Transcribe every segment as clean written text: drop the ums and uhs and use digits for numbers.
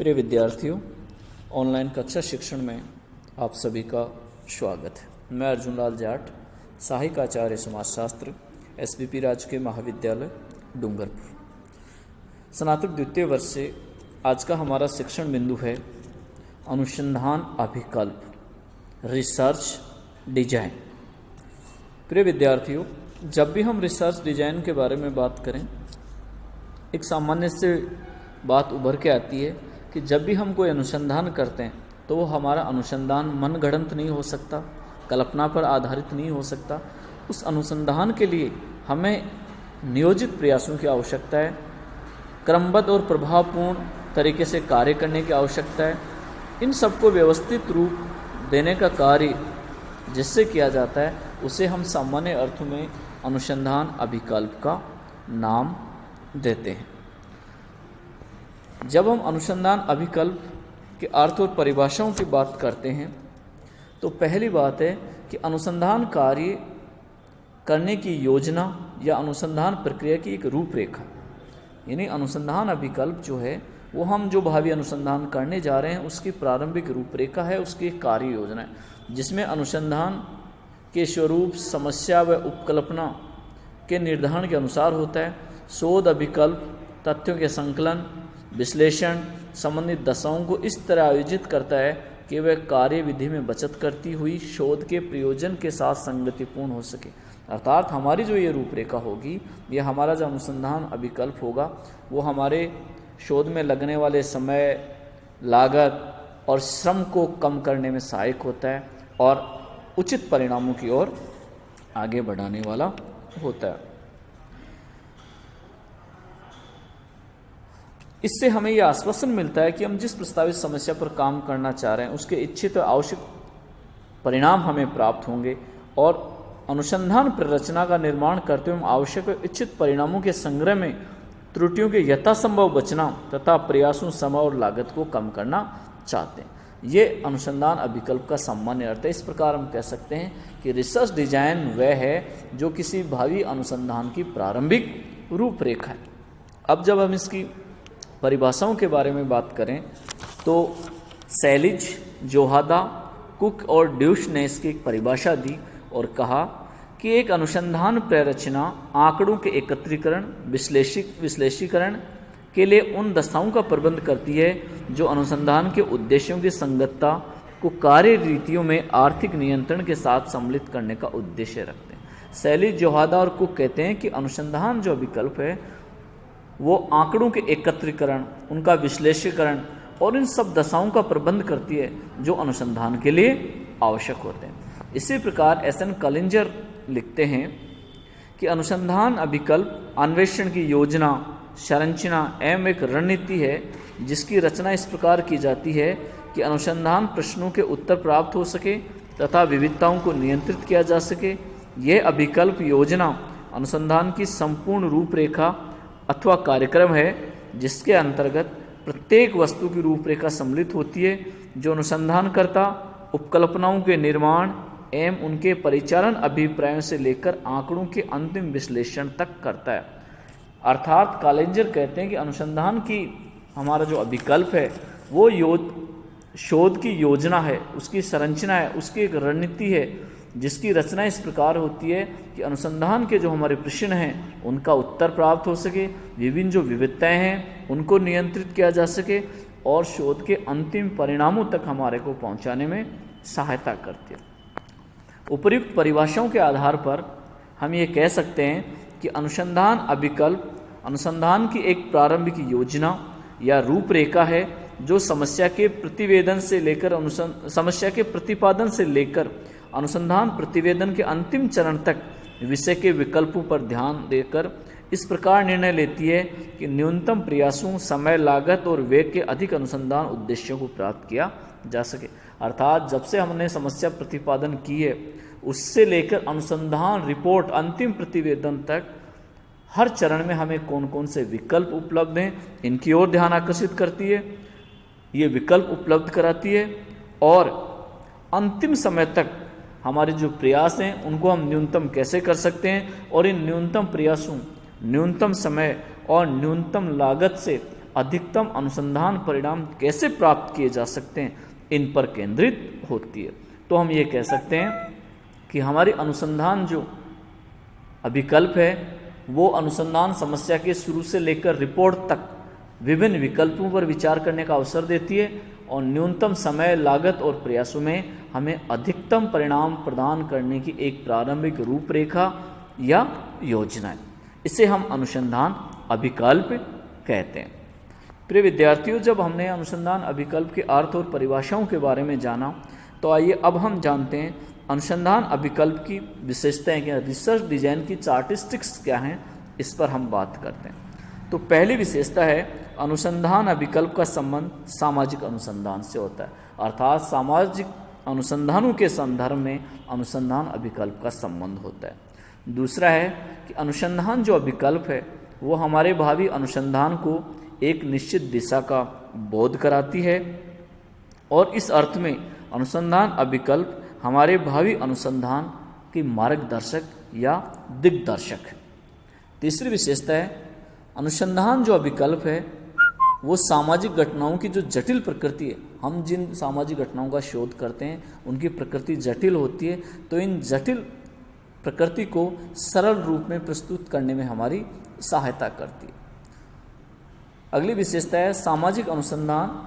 प्रिय विद्यार्थियों, ऑनलाइन कक्षा शिक्षण में आप सभी का स्वागत है। मैं अर्जुन लाल जाट, सहायक आचार्य समाजशास्त्र, SBP राजकीय महाविद्यालय डूंगरपुर, स्नातक द्वितीय वर्ष से आज का हमारा शिक्षण बिंदु है अनुसंधान अभिकल्प, रिसर्च डिजाइन। प्रिय विद्यार्थियों, जब भी हम रिसर्च डिजाइन के बारे में बात करें, एक सामान्य से बात उभर के आती है कि जब भी हम कोई अनुसंधान करते हैं तो वो हमारा अनुसंधान मनगढ़ंत नहीं हो सकता, कल्पना पर आधारित नहीं हो सकता। उस अनुसंधान के लिए हमें नियोजित प्रयासों की आवश्यकता है, क्रमबद्ध और प्रभावपूर्ण तरीके से कार्य करने की आवश्यकता है। इन सबको व्यवस्थित रूप देने का कार्य जिससे किया जाता है उसे हम सामान्य अर्थों में अनुसंधान अभिकल्प का नाम देते हैं। जब हम अनुसंधान अभिकल्प के अर्थ और परिभाषाओं की बात करते हैं तो पहली बात है कि अनुसंधान कार्य करने की योजना या अनुसंधान प्रक्रिया की एक रूपरेखा, यानी अनुसंधान अभिकल्प जो है वो हम जो भावी अनुसंधान करने जा रहे हैं उसकी प्रारंभिक रूपरेखा है, उसकी एक कार्य योजना है जिसमें अनुसंधान के स्वरूप, समस्या व उपकल्पना के निर्धारण के अनुसार होता है। शोध अभिकल्प तथ्यों के संकलन, विश्लेषण, संबंधित दशाओं को इस तरह आयोजित करता है कि वह कार्य विधि में बचत करती हुई शोध के प्रयोजन के साथ संगतिपूर्ण हो सके। अर्थात हमारी जो ये रूपरेखा होगी, यह हमारा जो अनुसंधान अभिकल्प होगा, वो हमारे शोध में लगने वाले समय, लागत और श्रम को कम करने में सहायक होता है और उचित परिणामों की ओर आगे बढ़ाने वाला होता है। इससे हमें यह आश्वासन मिलता है कि हम जिस प्रस्तावित समस्या पर काम करना चाह रहे हैं उसके इच्छित और आवश्यक परिणाम हमें प्राप्त होंगे और अनुसंधान प्ररचना का निर्माण करते हुए आवश्यक और इच्छित परिणामों के संग्रह में त्रुटियों के यथासंभव बचना तथा प्रयासों, समय और लागत को कम करना चाहते हैं। ये अनुसंधान अभिकल्प का सामान्य अर्थ है। इस प्रकार हम कह सकते हैं कि रिसर्च डिजाइन वह है जो किसी भावी अनुसंधान की प्रारंभिक रूपरेखा है। अब जब हम इसकी परिभाषाओं के बारे में बात करें तो सैलिज, जोहादा, कुक और ड्यूश ने इसकी एक परिभाषा दी और कहा कि एक अनुसंधान प्ररचना आंकड़ों के एकत्रीकरण, विश्लेषीकरण के लिए उन दशाओं का प्रबंध करती है जो अनुसंधान के उद्देश्यों की संगतता को कार्य रीतियों में आर्थिक नियंत्रण के साथ सम्मिलित करने का उद्देश्य रखते हैं। सैलिज, जोहादा और कुक कहते हैं कि अनुसंधान जो विकल्प है वो आंकड़ों के एकत्रीकरण, उनका विश्लेषीकरण और इन सब दशाओं का प्रबंध करती है जो अनुसंधान के लिए आवश्यक होते हैं। इसी प्रकार SN कलिंजर लिखते हैं कि अनुसंधान अभिकल्प अन्वेषण की योजना, संरचना एवं एक रणनीति है जिसकी रचना इस प्रकार की जाती है कि अनुसंधान प्रश्नों के उत्तर प्राप्त हो सके तथा विविधताओं को नियंत्रित किया जा सके। यह अभिकल्प योजना अनुसंधान की संपूर्ण रूपरेखा अथवा कार्यक्रम है जिसके अंतर्गत प्रत्येक वस्तु की रूपरेखा सम्मिलित होती है जो अनुसंधानकर्ता उपकल्पनाओं के निर्माण एवं उनके परिचालन अभिप्रायों से लेकर आंकड़ों के अंतिम विश्लेषण तक करता है। अर्थात कालेंजर कहते हैं कि अनुसंधान की हमारा जो अभिकल्प है वो शोध की योजना है, उसकी संरचना है, उसकी एक रणनीति है जिसकी रचना इस प्रकार होती है कि अनुसंधान के जो हमारे प्रश्न हैं उनका उत्तर प्राप्त हो सके, विभिन्न जो विविधताएं हैं उनको नियंत्रित किया जा सके और शोध के अंतिम परिणामों तक हमारे को पहुंचाने में सहायता करती है। उपर्युक्त परिभाषाओं के आधार पर हम ये कह सकते हैं कि अनुसंधान अभिकल्प अनुसंधान की एक प्रारंभिक योजना या रूपरेखा है जो समस्या के प्रतिपादन से लेकर अनुसंधान प्रतिवेदन के अंतिम चरण तक विषय के विकल्पों पर ध्यान देकर इस प्रकार निर्णय लेती है कि न्यूनतम प्रयासों, समय, लागत और व्यय के अधिक अनुसंधान उद्देश्यों को प्राप्त किया जा सके। अर्थात जब से हमने समस्या प्रतिपादन की है उससे लेकर अनुसंधान रिपोर्ट अंतिम प्रतिवेदन तक हर चरण में हमें कौन कौन से विकल्प उपलब्ध हैं इनकी ओर ध्यान आकर्षित करती है, ये विकल्प उपलब्ध कराती है और अंतिम समय तक हमारे जो प्रयास हैं उनको हम न्यूनतम कैसे कर सकते हैं और इन न्यूनतम प्रयासों, न्यूनतम समय और न्यूनतम लागत से अधिकतम अनुसंधान परिणाम कैसे प्राप्त किए जा सकते हैं, इन पर केंद्रित होती है। तो हम ये कह सकते हैं कि हमारी अनुसंधान जो अभिकल्प है वो अनुसंधान समस्या के शुरू से लेकर रिपोर्ट तक विभिन्न विकल्पों पर विचार करने का अवसर देती है और न्यूनतम समय, लागत और प्रयासों में हमें अधिकतम परिणाम प्रदान करने की एक प्रारंभिक रूपरेखा या योजना है। इसे हम अनुसंधान अभिकल्प कहते हैं। प्रिय विद्यार्थियों, जब हमने अनुसंधान अभिकल्प के अर्थ और परिभाषाओं के बारे में जाना, तो आइए अब हम जानते हैं अनुसंधान अभिकल्प की विशेषताएं क्या, रिसर्च डिजाइन की चार्टिस्टिक्स क्या हैं, इस पर हम बात करते हैं। तो पहली विशेषता है अनुसंधान अभिकल्प का संबंध सामाजिक अनुसंधान से होता है, अर्थात सामाजिक अनुसंधानों के संदर्भ में अनुसंधान अभिकल्प का संबंध होता है। दूसरा है कि अनुसंधान जो अभिकल्प है वो हमारे भावी अनुसंधान को एक निश्चित दिशा का बोध कराती है और इस अर्थ में अनुसंधान अभिकल्प हमारे भावी अनुसंधान की मार्गदर्शक या दिग्दर्शक है। तीसरी विशेषता है अनुसंधान जो अभिकल्प है वो सामाजिक घटनाओं की जो जटिल प्रकृति है, हम जिन सामाजिक घटनाओं का शोध करते हैं उनकी प्रकृति जटिल होती है, तो इन जटिल प्रकृति को सरल रूप में प्रस्तुत करने में हमारी सहायता करती है। अगली विशेषता है सामाजिक अनुसंधान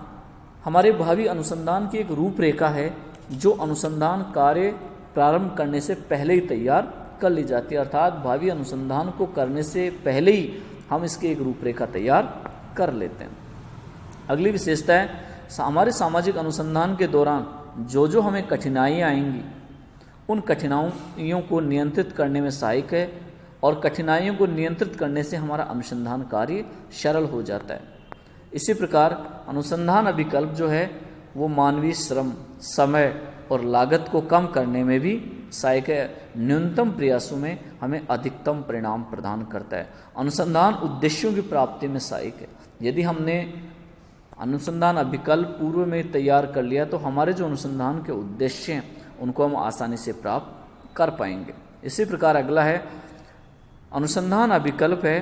हमारे भावी अनुसंधान की एक रूपरेखा है जो अनुसंधान कार्य प्रारंभ करने से पहले ही तैयार कर ली जाती है, अर्थात भावी अनुसंधान को करने से पहले ही हम इसकी एक रूपरेखा तैयार कर लेते हैं। अगली विशेषता है हमारे सामाजिक अनुसंधान के दौरान जो हमें कठिनाइयाँ आएंगी उन कठिनाइयों को नियंत्रित करने में सहायक है और कठिनाइयों को नियंत्रित करने से हमारा अनुसंधान कार्य सरल हो जाता है। इसी प्रकार अनुसंधान अभिकल्प जो है वो मानवीय श्रम, समय और लागत को कम करने में भी सहायक है, न्यूनतम प्रयासों में हमें अधिकतम परिणाम प्रदान करता है। अनुसंधान उद्देश्यों की प्राप्ति में सहायक है। यदि हमने अनुसंधान अभिकल्प पूर्व में तैयार कर लिया तो हमारे जो अनुसंधान के उद्देश्य हैं उनको हम आसानी से प्राप्त कर पाएंगे। इसी प्रकार अगला है अनुसंधान अभिकल्प है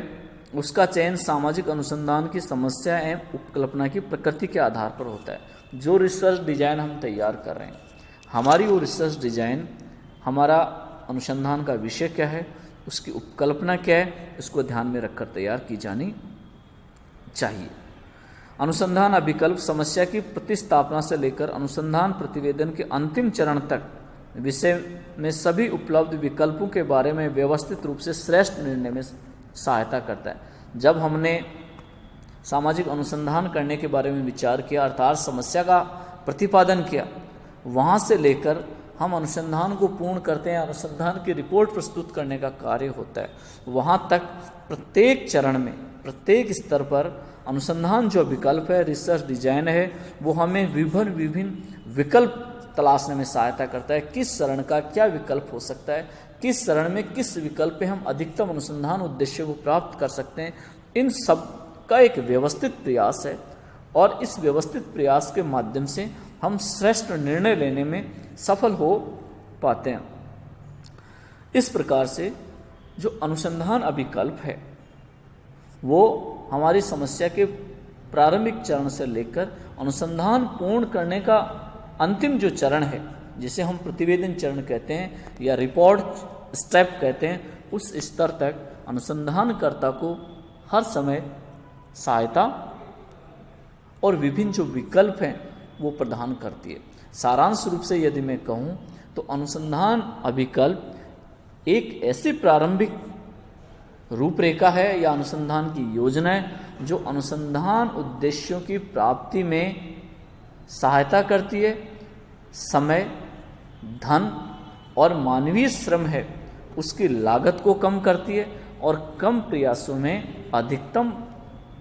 उसका चयन सामाजिक अनुसंधान की समस्या एवं उपकल्पना की प्रकृति के आधार पर होता है। जो रिसर्च डिजाइन हम तैयार कर रहे हैं, हमारी वो रिसर्च डिजाइन, हमारा अनुसंधान का विषय क्या है, उसकी उपकल्पना क्या है, इसको ध्यान में रखकर तैयार की जानी चाहिए। अनुसंधान अभिकल्प समस्या की प्रतिस्थापना से लेकर अनुसंधान प्रतिवेदन के अंतिम चरण तक विषय में सभी उपलब्ध विकल्पों के बारे में व्यवस्थित रूप से श्रेष्ठ निर्णय में सहायता करता है। जब हमने सामाजिक अनुसंधान करने के बारे में विचार किया, अर्थात समस्या का प्रतिपादन किया, वहाँ से लेकर हम अनुसंधान को पूर्ण करते हैं, अनुसंधान की रिपोर्ट प्रस्तुत करने का कार्य होता है, वहाँ तक प्रत्येक चरण में, प्रत्येक स्तर पर अनुसंधान जो विकल्प है, रिसर्च डिजाइन है, वो हमें विभिन्न विकल्प तलाशने में सहायता करता है। किस चरण का क्या विकल्प हो सकता है, किस चरण में किस विकल्प पे हम अधिकतम अनुसंधान उद्देश्य को प्राप्त कर सकते हैं, इन सब का एक व्यवस्थित प्रयास है और इस व्यवस्थित प्रयास के माध्यम से हम श्रेष्ठ निर्णय लेने में सफल हो पाते हैं। इस प्रकार से जो अनुसंधान अभिकल्प है वो हमारी समस्या के प्रारंभिक चरण से लेकर अनुसंधान पूर्ण करने का अंतिम जो चरण है, जिसे हम प्रतिवेदन चरण कहते हैं या रिपोर्ट स्टेप कहते हैं, उस स्तर तक अनुसंधानकर्ता को हर समय सहायता और विभिन्न जो विकल्प हैं वो प्रदान करती है। सारांश रूप से यदि मैं कहूँ तो अनुसंधान अभिकल्प एक ऐसी प्रारंभिक रूपरेखा है या अनुसंधान की योजना है जो अनुसंधान उद्देश्यों की प्राप्ति में सहायता करती है। समय, धन और मानवीय श्रम है उसकी लागत को कम करती है और कम प्रयासों में अधिकतम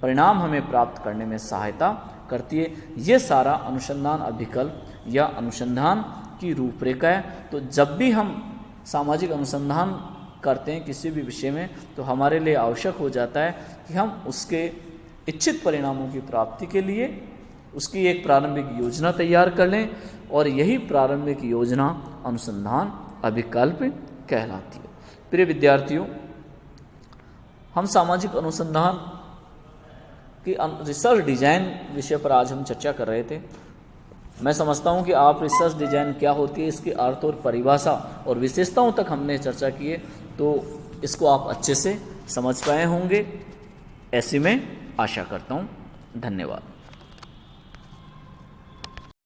परिणाम हमें प्राप्त करने में सहायता करती है। ये सारा अनुसंधान अभिकल्प या अनुसंधान की रूपरेखा है। तो जब भी हम सामाजिक अनुसंधान करते हैं किसी भी विषय में, तो हमारे लिए आवश्यक हो जाता है कि हम उसके इच्छित परिणामों की प्राप्ति के लिए उसकी एक प्रारंभिक योजना तैयार कर लें और यही प्रारंभिक योजना अनुसंधान अभिकल्प कहलाती है। प्रिय विद्यार्थियों, हम सामाजिक अनुसंधान कि रिसर्च डिज़ाइन विषय पर आज हम चर्चा कर रहे थे। मैं समझता हूं कि आप रिसर्च डिज़ाइन क्या होती है, इसके अर्थ और परिभाषा और विशेषताओं तक हमने चर्चा की है, तो इसको आप अच्छे से समझ पाए होंगे, ऐसी मैं आशा करता हूं। धन्यवाद।